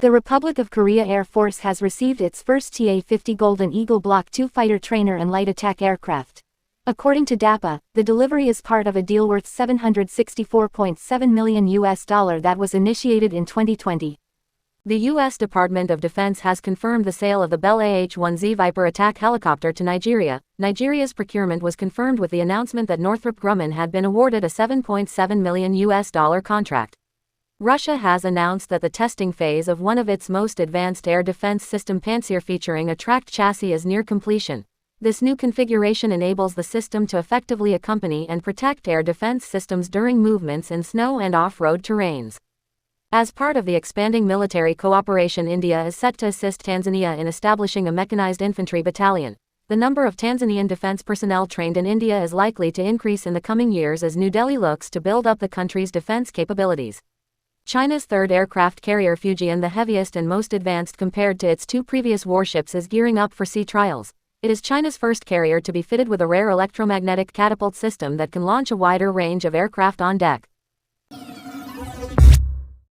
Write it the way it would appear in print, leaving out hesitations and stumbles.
The Republic of Korea Air Force has received its first TA-50 Golden Eagle Block II fighter trainer and light attack aircraft. According to DAPA, the delivery is part of a deal worth $764.7 million that was initiated in 2020. The U.S. Department of Defense has confirmed the sale of the Bell AH-1Z Viper attack helicopter to Nigeria. Nigeria's procurement was confirmed with the announcement that Northrop Grumman had been awarded a $7.7 million contract. Russia has announced that the testing phase of one of its most advanced air defense system Pantsir featuring a tracked chassis is near completion. This new configuration enables the system to effectively accompany and protect air defense systems during movements in snow and off-road terrains. As part of the expanding military cooperation, India is set to assist Tanzania in establishing a mechanized infantry battalion. The number of Tanzanian defense personnel trained in India is likely to increase in the coming years as New Delhi looks to build up the country's defense capabilities. China's third aircraft carrier Fujian, the heaviest and most advanced compared to its two previous warships, is gearing up for sea trials. It is China's first carrier to be fitted with a rare electromagnetic catapult system that can launch a wider range of aircraft on deck.